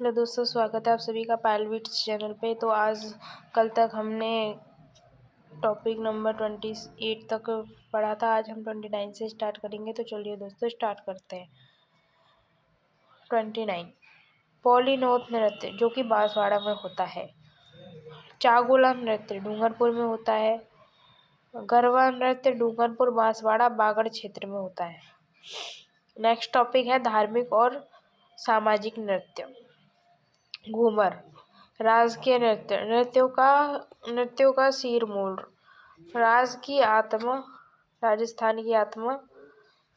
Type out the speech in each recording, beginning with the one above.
Hello दोस्तों, स्वागत है आप सभी का पायलविट्स चैनल पे। तो आज कल तक हमने टॉपिक नंबर 28 तक पढ़ा था। आज हम 29 से स्टार्ट करेंगे। तो चलिए दोस्तों स्टार्ट करते हैं। 29 पॉलीनोथ नृत्य जो कि बांसवाड़ा में होता है। चागोला नृत्य डूंगरपुर में होता है। गरबा नृत्य डूंगरपुर, बांसवाड़ा, बागड़ क्षेत्र में होता है। नेक्स्ट टॉपिक है धार्मिक और सामाजिक नृत्य। घूमर राजकीय नृत्य, नृत्यों का सिरमौर, राज की आत्मा, राजस्थान की आत्मा।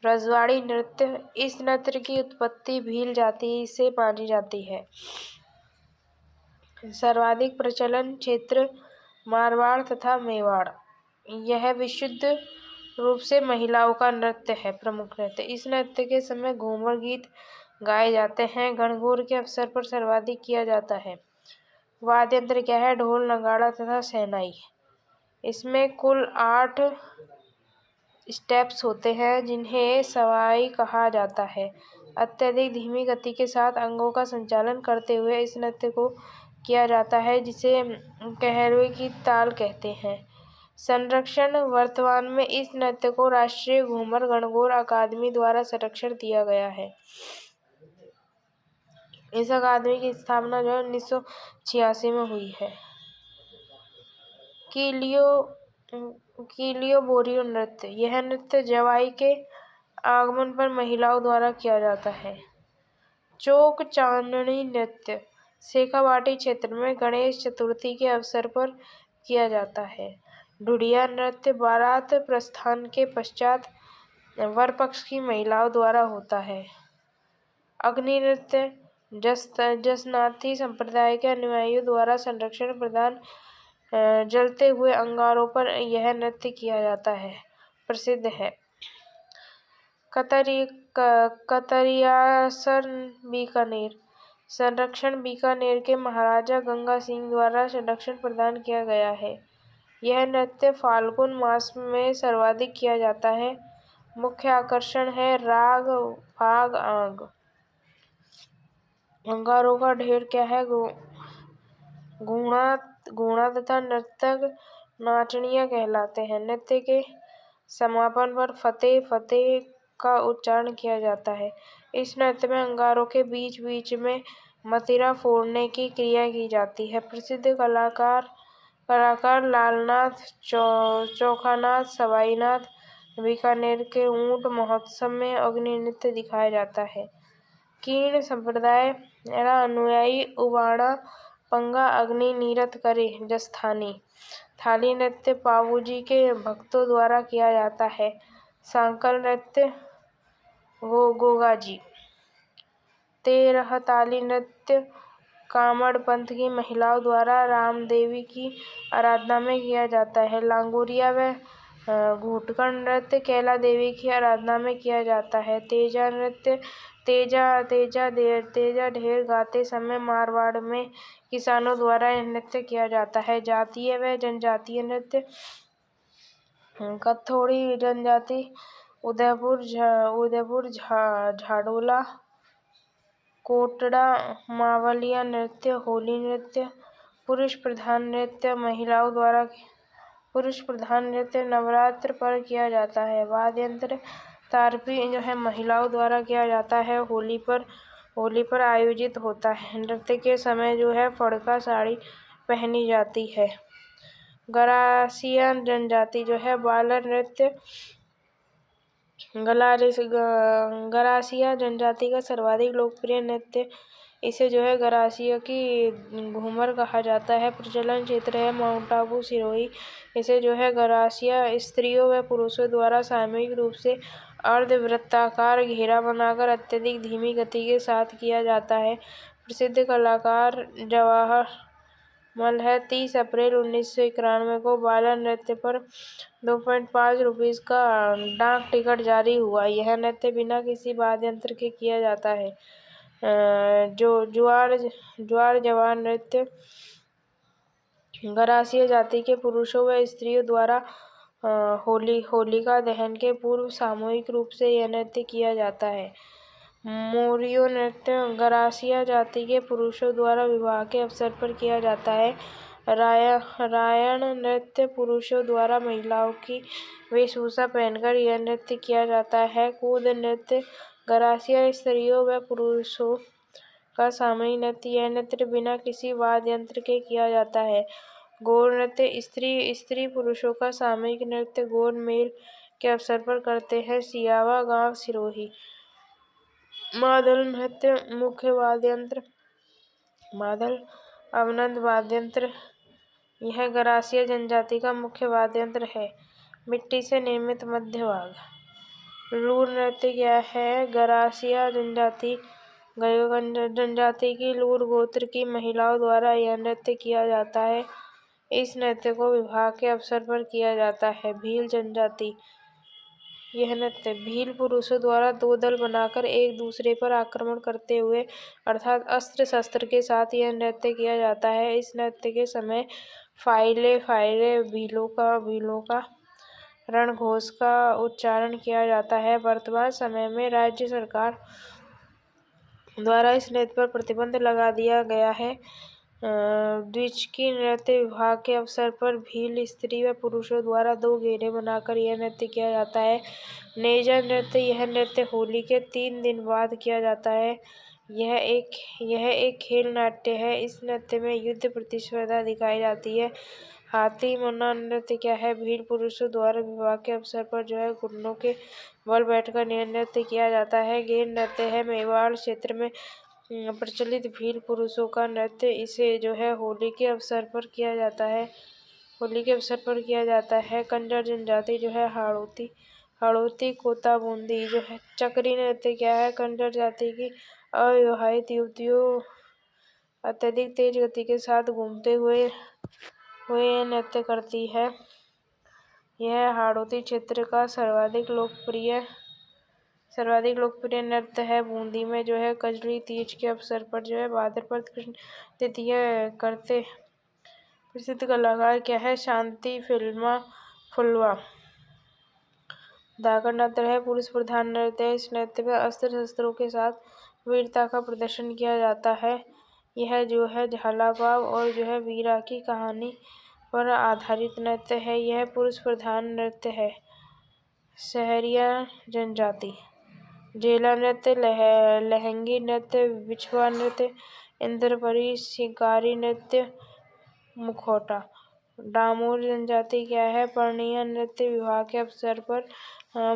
रजवाड़ी नृत्य, इस नृत्य की उत्पत्ति भील जाति से मानी जाती है। सर्वाधिक प्रचलन क्षेत्र मारवाड़ तथा मेवाड़। यह विशुद्ध रूप से महिलाओं का नृत्य है। प्रमुख नृत्य, इस नृत्य के समय घूमर गीत गाए जाते हैं। गणगौर के अवसर पर सर्वाधिक किया जाता है। वाद्य यंत्र क्या है? ढोल, नगाड़ा तथा शहनाई। इसमें कुल 8 स्टेप्स होते हैं जिन्हें सवाई कहा जाता है। अत्यधिक धीमी गति के साथ अंगों का संचालन करते हुए इस नृत्य को किया जाता है, जिसे कहरवे की ताल कहते हैं। संरक्षण, वर्तमान में इस नृत्य को राष्ट्रीय घूमर गणगौर अकादमी द्वारा संरक्षण दिया गया है। इस अकादमी की स्थापना जो 1986 में हुई है। कीलियो बोरियो नृत्य, यह नृत्य जवाई के आगमन पर महिलाओं द्वारा किया जाता है। चौक चांदनी नृत्य शेखावाटी क्षेत्र में गणेश चतुर्थी के अवसर पर किया जाता है। ढुढिया नृत्य बारात प्रस्थान के पश्चात वर पक्ष की महिलाओं द्वारा होता है। अग्नि नृत्य जसनाथी संप्रदाय के अनुयायियों द्वारा संरक्षण प्रदान जलते हुए अंगारों पर यह नृत्य किया जाता है। प्रसिद्ध है। कतरियासर बीकानेर संरक्षण बीकानेर के महाराजा गंगा सिंह द्वारा संरक्षण प्रदान किया गया है। यह नृत्य फाल्गुन मास में सर्वाधिक किया जाता है। मुख्य आकर्षण है राग, फाग, आग। अंगारों का ढेर क्या है? घूणा तथा नर्तक नाचनिया कहलाते हैं। नृत्य के समापन पर फतेह फतेह का उच्चारण किया जाता है। इस नृत्य में अंगारों के बीच बीच में मदिरा फोड़ने की क्रिया की जाती है। प्रसिद्ध कलाकार लालनाथ चोखानाथ सवाईनाथ। बीकानेर के ऊंट महोत्सव में अग्नि नृत्य दिखाया जाता है। कीर्ण संप्रदाय अनुयायी उबाड़ा पंगा अग्नि नीरत करे जस्थानी। थाली नृत्य पाबूजी के भक्तों द्वारा किया जाता है। सांकल नृत्य गोगाजी। तेरहताली नृत्य कामड़ पंथ की महिलाओं द्वारा रामदेवी की आराधना में किया जाता है। लांगोरिया व घूटकड़ नृत्य कैला देवी की आराधना में किया जाता है। तेजा नृत्य तेजा ढेर गाते समय मारवाड़ में किसानों द्वारा यह नृत्य किया जाता है। जातीय व जनजातीय नृत्य कथोड़ी जनजाति उदयपुर झाडोला कोटड़ा मावलिया नृत्य। होली नृत्य पुरुष प्रधान नृत्य नवरात्र पर किया जाता है। वाद्य यंत्र तारपी जो है महिलाओं द्वारा किया जाता है। होली पर आयोजित होता है। नृत्य के समय जो है फड़का साड़ी पहनी जाती है। गरासिया जनजाति जो है बालर नृत्य गरासिया जनजाति का सर्वाधिक लोकप्रिय नृत्य, इसे जो है गरासिया की घूमर कहा जाता है। प्रचलन क्षेत्र है माउंट आबू सिरोही। इसे जो है गरासिया स्त्रियों व पुरुषों द्वारा सामूहिक रूप से अर्धवृत्ताकार घेरा बनाकर अत्यधिक धीमी गति के साथ किया जाता है। प्रसिद्ध कलाकार जवाहर मल है। 30 अप्रैल 1991 को बालर नृत्य पर 2.5 रुपीस का डाक टिकट जारी हुआ। यह नृत्य बिना किसी वाद्य यंत्र के किया जाता है। ज्वार जवार नृत्य गरासिया जाति के पुरुषों व स्त्रियों द्वारा होलिका दहन के पूर्व सामूहिक रूप से यह नृत्य किया जाता है। मोरियो नृत्य गरासिया जाति के पुरुषों द्वारा विवाह के अवसर पर किया जाता है। रायण नृत्य पुरुषों द्वारा महिलाओं की वेशभूषा पहनकर यह नृत्य किया जाता है। कूद नृत्य गरासिया स्त्रियों व पुरुषों का सामूहिक नृत्य। यह नृत्य बिना किसी वाद्य यंत्र के किया जाता है। गौर नृत्य स्त्री पुरुषों का सामूहिक नृत्य गौर मेल के अवसर पर करते हैं। सियावा गांव सिरोही। मादल नृत्य मुख्य वाद्य यंत्र मादल अवनद वाद्य यंत्र। यह गरासिया जनजाति का मुख्य वाद्य यंत्र है। मिट्टी से निर्मित मध्य भाग। लूर नृत्य क्या है? गरासिया जनजाति की लूर गोत्र की महिलाओं द्वारा यह नृत्य किया जाता है। इस नृत्य को विवाह के अवसर पर किया जाता है। भील जनजाति। यह नृत्य भील पुरुषों द्वारा दो दल बनाकर एक दूसरे पर आक्रमण करते हुए अर्थात अस्त्र शस्त्र के साथ यह नृत्य किया जाता है। इस नृत्य के समय फाइले भीलों का रणघोष का उच्चारण किया जाता है। वर्तमान समय में राज्य सरकार द्वारा इस नृत्य पर प्रतिबंध लगा दिया गया है। द्विचकी नृत्य विवाह के अवसर पर भील स्त्री व पुरुषों द्वारा दो घेरे बनाकर यह नृत्य किया जाता है। नेजा नृत्य यह नृत्य होली के 3 दिन बाद किया जाता है। यह एक खेल नाट्य है। इस नृत्य में युद्ध प्रतिस्पर्धा दिखाई जाती है। हाथी मुन्ना नृत्य क्या है? भील पुरुषों द्वारा विवाह के अवसर पर घुटनों के बल बैठकर यह नृत्य किया जाता है। गेर नृत्य है मेवाड़ क्षेत्र में प्रचलित भील पुरुषों का नृत्य। इसे होली के अवसर पर किया जाता है। कंजर जनजाति हाड़ौती कोता बूंदी चक्री नृत्य क्या है? कंजर जाति की अविवाहित युवतियों अत्यधिक तेज गति के साथ घूमते हुए यह नृत्य करती है। यह हाड़ौती क्षेत्र का सर्वाधिक लोकप्रिय नृत्य है। बूंदी में कजरी तीज के अवसर पर भाद्रपद कृष्ण तृतीया करते प्रसिद्ध कलाकार क्या है? शांति फुलवा। धाकर नृत्य है पुरुष प्रधान नृत्य है। इस नृत्य में अस्त्र शस्त्रों के साथ वीरता का प्रदर्शन किया जाता है। यह झालावाड़ और वीरा की कहानी पर आधारित नृत्य है। यह पुरुष प्रधान नृत्य है। सहरिया जनजाति। जेला नृत्य लहंगी नृत्य बिछुआ नृत्य इंद्रपरी शिकारी नृत्य मुखौटा। डामोर जनजाति क्या है? पर्णिया नृत्य विवाह के अवसर पर।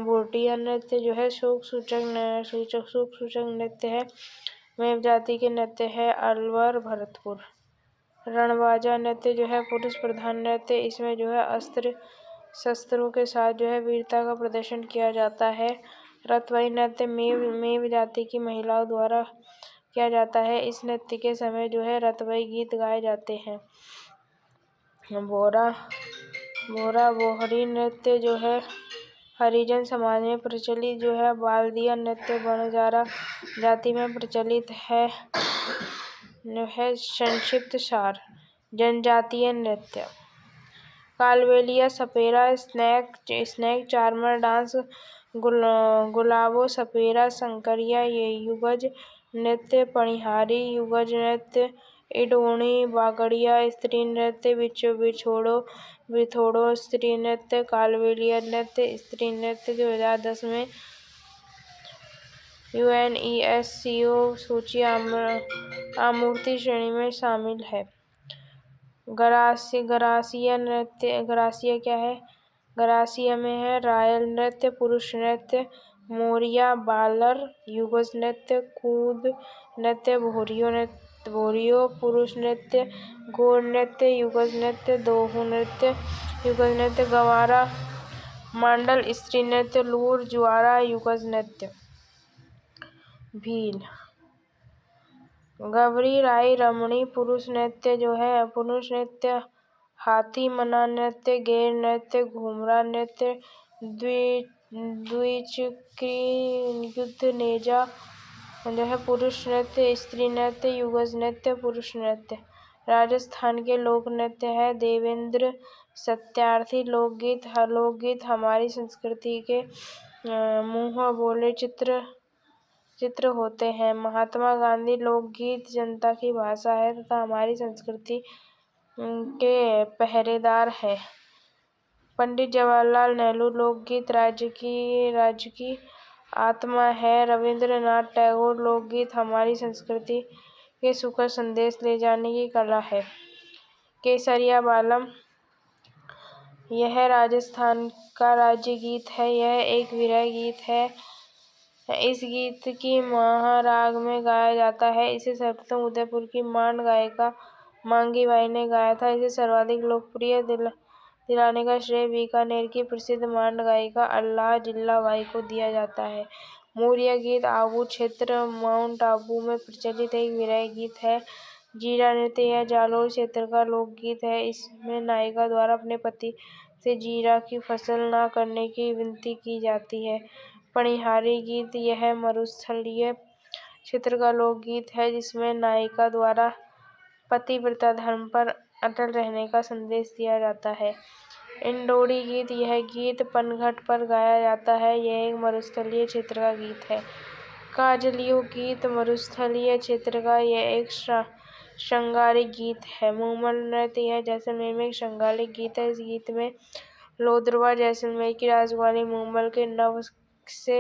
भोटिया नृत्य शोक सूचक नृत्य है। मेव जाति के नृत्य है। अलवर भरतपुर। रणबाजा नृत्य पुरुष प्रधान नृत्य। इसमें अस्त्र शस्त्रों के साथ वीरता का प्रदर्शन किया जाता है। रतवाई नृत्य मेव जाति की महिलाओं द्वारा किया जाता है। इस नृत्य के समय रतवाई गीत गाए जाते हैं। बोहरी नृत्य हरिजन समाज में प्रचलित बालदिया नृत्य बंजारा जाति में प्रचलित है। संक्षिप्त सार। जनजातीय नृत्य कालबेलिया सपेरा snake charmer dance Gulabo Sapera Shankariya युगज नृत्य पणिहारी युगज नृत्य इडोणी बागड़िया स्त्री नृत्य बिथोड़ो स्त्री नृत्य कालबेलिया नृत्य स्त्री नृत्य 2010 में UNESCO सूची अमूर्त श्रेणी में शामिल है। गरासिया नृत्य क्या है? गरासिया में है रायल नृत्य पुरुष नृत्य मोरिया बालर युगज नृत्य कूद नृत्य भोरियो पुरुष नृत्य गौर नृत्य युगज नृत्य दोहू नृत्य युगज नृत्य गंवारा मांडल स्त्री नृत्य लूर जुआरा युगज नृत्य। भील गवरी राई रमणी पुरुष नृत्य हाथी मना नृत्य गैर नृत्य घूमरा नृत्य द्विचक्री युद्ध नेजा पुरुष नृत्य स्त्री नृत्य युगज नृत्य पुरुष नृत्य। राजस्थान के लोक नृत्य है देवेंद्र सत्यार्थी लोकगीत हमारी संस्कृति के मुँह बोले चित्र होते हैं। महात्मा गांधी लोकगीत जनता की भाषा है तथा हमारी संस्कृति के पहरेदार है। पंडित जवाहरलाल नेहरू लोकगीत राज्य की आत्मा है। रविंद्रनाथ टैगोर लोकगीत हमारी संस्कृति के सुखद संदेश ले जाने की कला है। केसरिया बालम यह राजस्थान का राज्य गीत है। यह एक विरह गीत है। इस गीत की महाराग में गाया जाता है। इसे सर्वप्रथम उदयपुर की मांड गायिका मांगी बाई ने गाया था। इसे सर्वाधिक लोकप्रिय दिलाने का श्रेय बीकानेर की प्रसिद्ध मांड गायिका अल्लाह जिल्ला बाई को दिया जाता है। मोरिया गीत आबू क्षेत्र माउंट आबू में प्रचलित एक विरह गीत है। जीरा नृत्य यह जालौर क्षेत्र का लोकगीत है। इसमें नायिका द्वारा अपने पति से जीरा की फसल न करने की विनती की जाती है। पणिहारी गीत यह मरुस्थलीय क्षेत्र का लोकगीत है जिसमें नायिका द्वारा पतिव्रता धर्म पर अटल रहने का संदेश दिया जाता है। इंडोरी गीत यह गीत पनघट पर गाया जाता है। यह एक मरुस्थलीय क्षेत्र का गीत है। काजलियो गीत मरुस्थलीय क्षेत्र का यह एक श्रृंगारिक गीत है। मूमल नृत्य यह जैसलमेर में एक श्रृंगारिक गीत है। इस गीत में लोदरवा जैसलमेर की राजकुमारी मूमल के नव से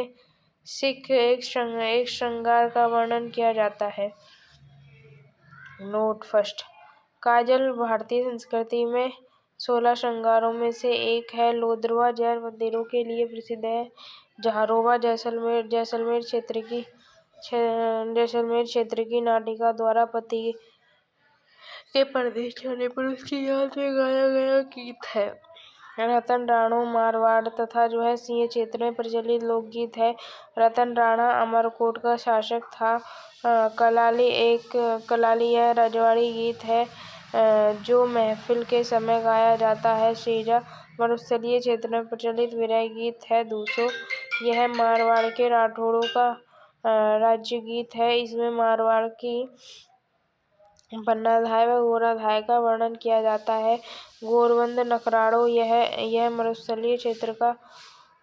सिख एक श्रृंगार का वर्णन किया जाता है। नोट फर्स्ट, काजल भारतीय संस्कृति में 16 श्रृंगारों में से एक है। लोदरवा जैन मंदिरों के लिए प्रसिद्ध है। जहारोबा जैसलमेर क्षेत्र की नाटिका द्वारा पति के परदेश जाने पर उसकी याद में गाया गया गीत है। रतन राणो मारवाड़ तथा सिंह क्षेत्र में प्रचलित लोकगीत है। रतन राणा अमरकोट का शासक था। कलाली यह रजवाड़ी गीत है जो महफिल के समय गाया जाता है। श्रीजा मरुस्थलीय क्षेत्र में प्रचलित विरह गीत है। दूसो यह मारवाड़ के राठौड़ों का राज्य गीत है। इसमें मारवाड़ की पन्नाधाय व गोराधाय का वर्णन किया जाता है। गोरबंद नखराड़ो यह मरुस्थलीय क्षेत्र का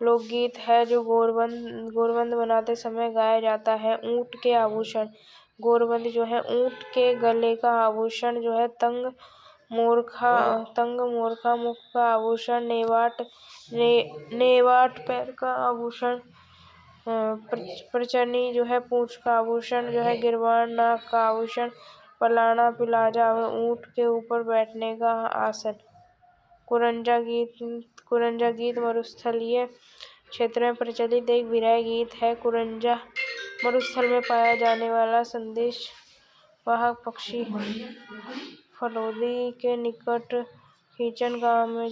लोकगीत है जो गोरबंद बनाते समय गाया जाता है। ऊंट के आभूषण गोरबंद ऊंट के गले का आभूषण तंग मोरखा मुख का आभूषण, नेवाट पैर का आभूषण, परचनी पूंछ का आभूषण गिरवान नाक का आभूषण, पलाना पिलाजा ऊंट के ऊपर बैठने का आसन। कुरंजा गीत मरुस्थलीय क्षेत्र में प्रचलित एक विरह गीत है। कुरंजा मरुस्थल में पाया जाने वाला संदेश वाहक पक्षी। फलौदी के निकट खींचन गांव में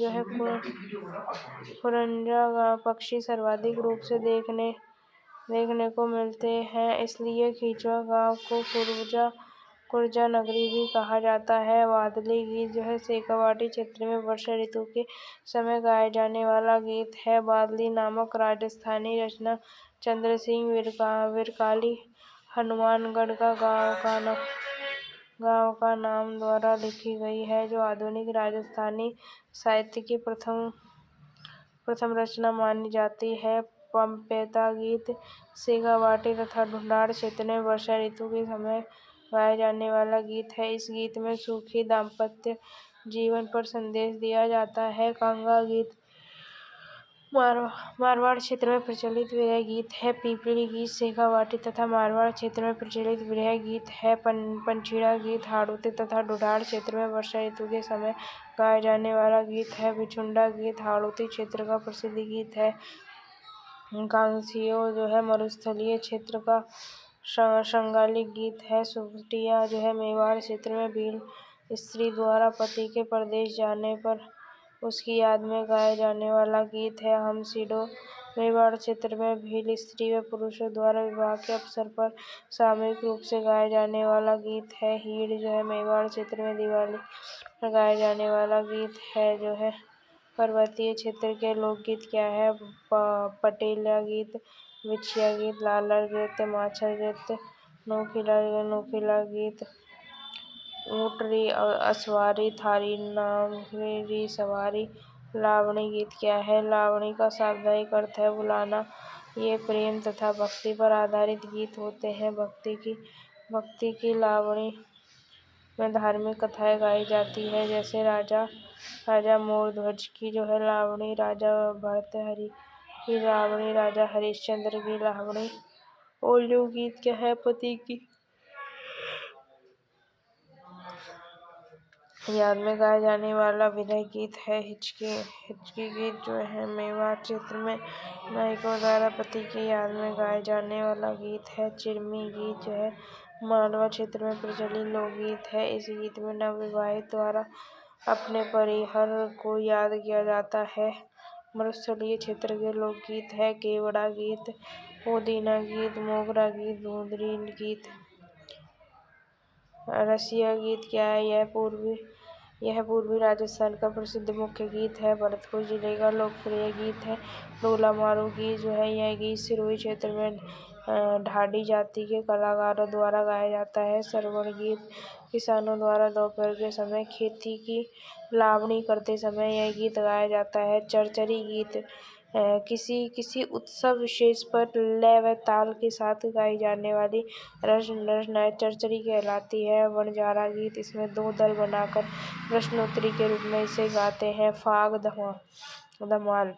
कुरंजा पक्षी सर्वाधिक रूप से देखने को मिलते हैं। इसलिए खींचवा गांव को कुरजा नगरी भी कहा जाता है। बादली गीत शेखावाटी क्षेत्र में वर्षा ऋतु के समय गाए जाने वाला गीत है। बादली नामक राजस्थानी रचना चंद्र सिंह विरकाली हनुमानगढ़ का गांव का नाम द्वारा लिखी गई है जो आधुनिक राजस्थानी साहित्य की प्रथम रचना मानी जाती है। पंपेता गीत शेखावाटी तथा ढूंढाड़ क्षेत्र में वर्षा ऋतु के समय गाया जाने वाला गीत है। इस गीत में सुखी दाम्पत्य जीवन पर संदेश दिया जाता है। कांगा गीत मारवाड़ क्षेत्र में प्रचलित विरह गीत है। पीपली गीत शेखावाटी तथा मारवाड़ क्षेत्र में प्रचलित विरह गीत है। पंचीड़ा गीत हाड़ौती तथा ढूंढाड़ क्षेत्र में वर्षा ऋतु के समय गाया जाने वाला गीत है। बिछुंडा गीत हाड़ौती क्षेत्र का प्रसिद्ध गीत है। कांगसियो मरुस्थलीय क्षेत्र का श्रृंगारिक गीत है। सुगटिया मेवाड़ क्षेत्र में भील स्त्री द्वारा पति के परदेश जाने पर उसकी याद में गाया जाने वाला गीत है। हमसिडो मेवाड़ क्षेत्र में भील स्त्री व पुरुषों द्वारा विवाह के अवसर पर सामूहिक रूप से गाया जाने वाला गीत है। हीड़ मेवाड़ क्षेत्र में दिवाली पर गाया जाने वाला गीत है। पर्वतीय क्षेत्र के लोकगीत क्या है? पटेलिया गीत, बिछिया गीत, लालर गीत, माछर गीत, नोखिला गीत, ऊँटरी असवारी, थारी नामरी सवारी। लावणी गीत क्या है? लावणी का शाब्दिक अर्थ है बुलाना। ये प्रेम तथा भक्ति पर आधारित गीत होते हैं। भक्ति की लावणी में धार्मिक कथाएं गाई जाती है, जैसे राजा मोरध्वज की जो है लावणी, राजा भर्तृहरि की लावणी, राजा हरिश्चंद्र की लावणी। ओल्लू गीत क्या है? पति की याद में गाया जाने वाला विदाई गीत है। हिचकी गीत जो है मेवाड़ क्षेत्र में नायकों द्वारा पति की याद में गाए जाने वाला गीत है। चिरमी गीत जो है मालवा क्षेत्र में प्रचलित लोकगीत है। इस गीत में नवविवाहित द्वारा अपने परिहर को याद किया जाता है। मरुस्थलीय क्षेत्र के लोकगीत है केवड़ा गीत, उदीना गीत, मोगरा गीत, धुंधरी गीत। रसिया गीत क्या है? यह पूर्वी राजस्थान का प्रसिद्ध मुख्य गीत है। भरतपुर जिले का लोकप्रिय गीत है। डोला मारू गीत जो है यह गीत सिरोही क्षेत्र में ढाडी जाति के कलाकारों द्वारा गाया जाता है। सरवण गीत किसानों द्वारा दोपहर के समय खेती की लावणी करते समय यह गीत गाया जाता है। चरचरी गीत किसी उत्सव विशेष पर लय व ताल के साथ गाई जाने वाली रचना चरचरी कहलाती है। वणजारा गीत, इसमें दो दल बनाकर प्रश्नोत्तरी के रूप में इसे गाते हैं। फाग धमाल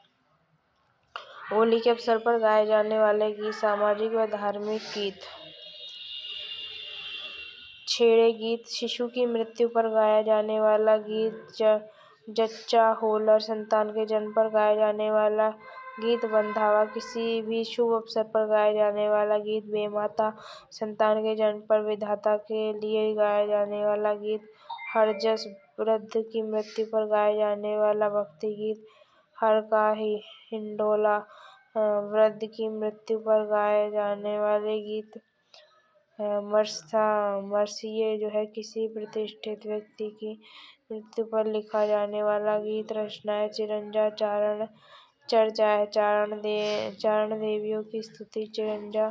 होली के अवसर पर गाए जाने वाले गीत, सामाजिक व धार्मिक गीत। छेड़े गीत शिशु की मृत्यु पर गाया जाने वाला गीत। जच्चा होलर संतान के जन्म पर गाया जाने वाला गीत। बंधावा किसी भी शुभ अवसर पर गाया जाने वाला गीत। बेमाता संतान के जन्म पर विधाता के लिए गाया जाने वाला गीत। हरजस वृद्ध की मृत्यु पर गाया जाने वाला भक्ति गीत। हर का हिंडोला वृद्ध की मृत्यु पर गाए जाने वाले गीत। मरसिए जो है किसी प्रतिष्ठित व्यक्ति की मृत्यु पर लिखा जाने वाला गीत। रचनाएं चिरंजा चर्चा है। चारण देवियों की स्तुति चिरंजा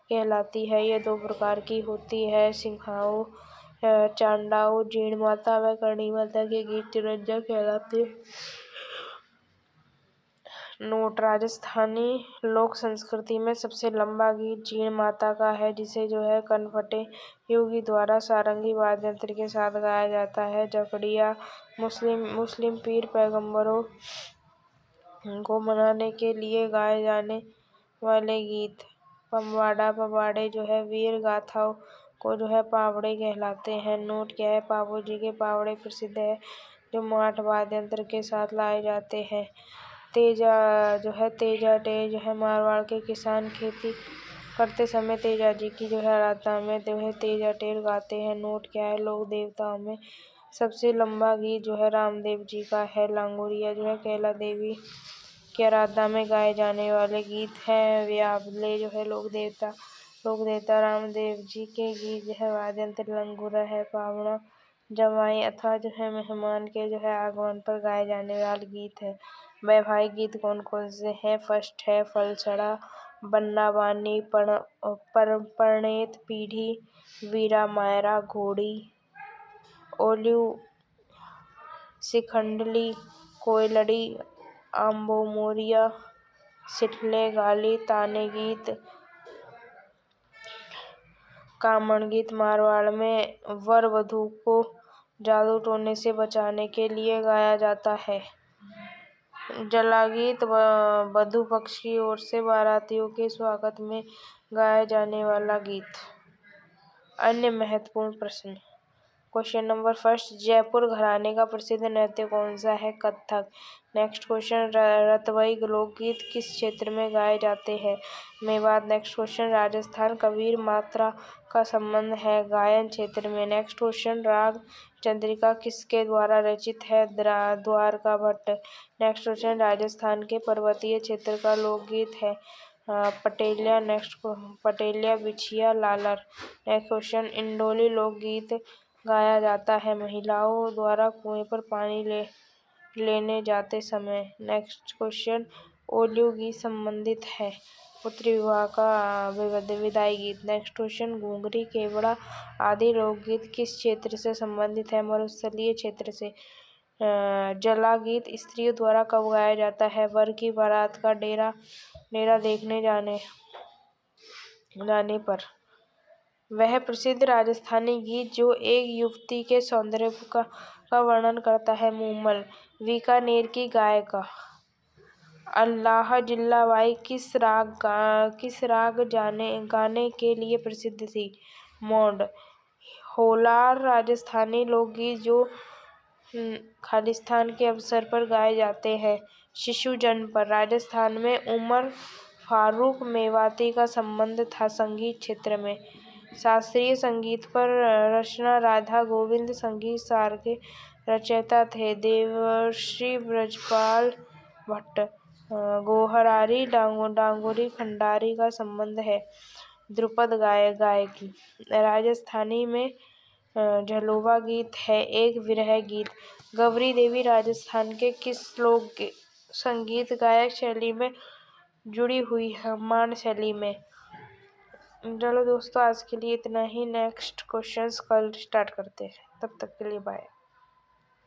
कहलाती है। ये दो प्रकार की होती है। सिंहाऊ चांडाऊ जीण माता व करणी माता के गीत चिरंजा कहलाते हैं। नोट राजस्थानी लोक संस्कृति में सबसे लंबा गीत जीण माता का है, जिसे जो है कनफटे योगी द्वारा सारंगी वाद्य यंत्र के साथ गाया जाता है। जकड़िया मुस्लिम पीर पैगंबरों को मनाने के लिए गाए जाने वाले गीत। पवाड़े जो है वीर गाथाओं को जो है पावड़े कहलाते हैं। नोट क्या है? पापू जी के पावड़े प्रसिद्ध है, जो माठ वाद्य यंत्र के साथ लाए जाते हैं। तेजा टेर जो है मारवाड़ के किसान खेती करते समय तेजा जी की जो है आराधना में जो है तेजा टेर गाते हैं। नोट क्या है? लोक देवताओं में सबसे लंबा गीत जो है रामदेव जी का है। लांगोरिया जो है कैला देवी की आराधना में गाए जाने वाले गीत हैं। व्यावले जो है लोक देवता रामदेव जी के गीत जो है वाद्य यंत्र लंगूरा है। पावना जमाई अथवा जो है मेहमान के जो है आगमन पर गाए जाने वाले गीत है। वैवाहिक गीत कौन कौन से हैं? फर्स्ट है फलछड़ा, बन्ना बानी, परणेत पीढ़ी, वीरा मायरा घोड़ी, ओल्यू शिखंडली, कोयलड़ी, आम्बो मोरिया, सिठले गाली, ताने गीत। कामण गीत मारवाड़ में वर वधू को जादू टोने से बचाने के लिए गाया जाता है। जला गीत वधू पक्ष की ओर से बारातियों के स्वागत में गाया जाने वाला गीत। अन्य महत्वपूर्ण प्रश्न। क्वेश्चन नंबर फर्स्ट, जयपुर घराने का प्रसिद्ध नृत्य कौन सा है? कथक। नेक्स्ट क्वेश्चन, रतवई लोकगीत किस क्षेत्र में गाए जाते हैं? मेवात। नेक्स्ट क्वेश्चन, राजस्थान कबीर मात्रा का संबंध है? गायन क्षेत्र में। नेक्स्ट क्वेश्चन, राग चंद्रिका किसके द्वारा रचित है? द्वारका भट्ट। नेक्स्ट क्वेश्चन, राजस्थान के पर्वतीय क्षेत्र का लोकगीत है? पटेलिया। नेक्स्ट पटेलिया बिछिया लालर। नेक्स्ट क्वेश्चन, इंडोली लोकगीत गाया जाता है महिलाओं द्वारा कुएं पर पानी लेने जाते समय। नेक्स्ट क्वेश्चन, ओल्यू गीत संबंधित है? पुत्री विवाह का विदाई गीत। नेक्स्ट क्वेश्चन, घूंघरी केवड़ा आदि लोकगीत किस क्षेत्र से संबंधित है? मरुस्थलीय क्षेत्र से। जला गीत स्त्रियों द्वारा कब गाया जाता है? वर की बारात का डेरा डेरा देखने जाने पर। वह प्रसिद्ध राजस्थानी गीत जो एक युवती के सौंदर्य का वर्णन करता है। मूमल बीकानेर की गायिका अल्लाह जिल्लाबाई किस राग गाने के लिए प्रसिद्ध थी? मौड होलार राजस्थानी लोकगीत जो खालिस्तान के अवसर पर गाए जाते हैं। शिशु जन्म पर राजस्थान में उमर फारूक मेवाती का संबंध था। संगीत क्षेत्र में शास्त्रीय संगीत पर रचना राधा गोविंद संगीत सार के रचयिता थे। देवर्षि ब्रजपाल भट्ट गोहरारी डांगुरी खंडारी का संबंध है। ध्रुपद गायकी राजस्थानी में झलोबा गीत है एक विरह गीत। गौरी देवी राजस्थान के किस लोक संगीत गायक शैली में जुड़ी हुई है? मान शैली में। चलो दोस्तों, आज के लिए इतना ही। नेक्स्ट क्वेश्चंस कल स्टार्ट करते हैं। तब तक के लिए बाय।